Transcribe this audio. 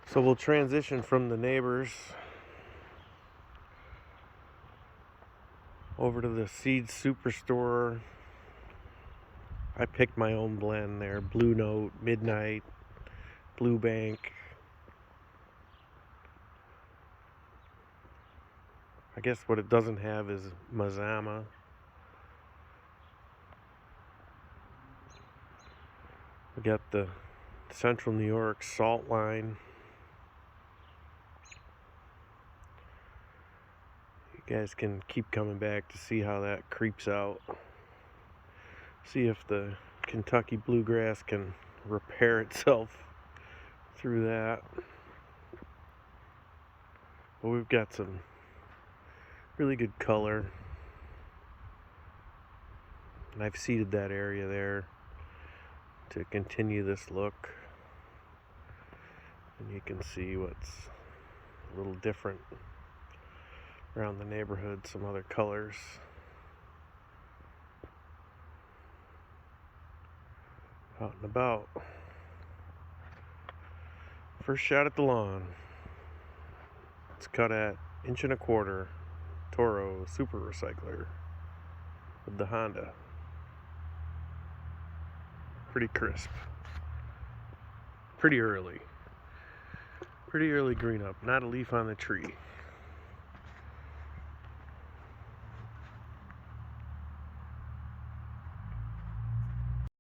So we'll transition from the neighbors over to the Seed Superstore. I picked my own blend there. Blue Note, Midnight, Blue Bank. I guess what it doesn't have is Mazama. We got the Central New York Salt Line. You guys can keep coming back to see how that creeps out. See if the Kentucky Bluegrass can repair itself through that. But we've got some really good color. And I've seeded that area there to continue this look. And you can see what's a little different around the neighborhood, some other colors. Out and about. First shot at the lawn. It's cut at 1.25" Toro Super Recycler with the Honda. Pretty crisp. Pretty early. Pretty early green up. Not a leaf on the tree.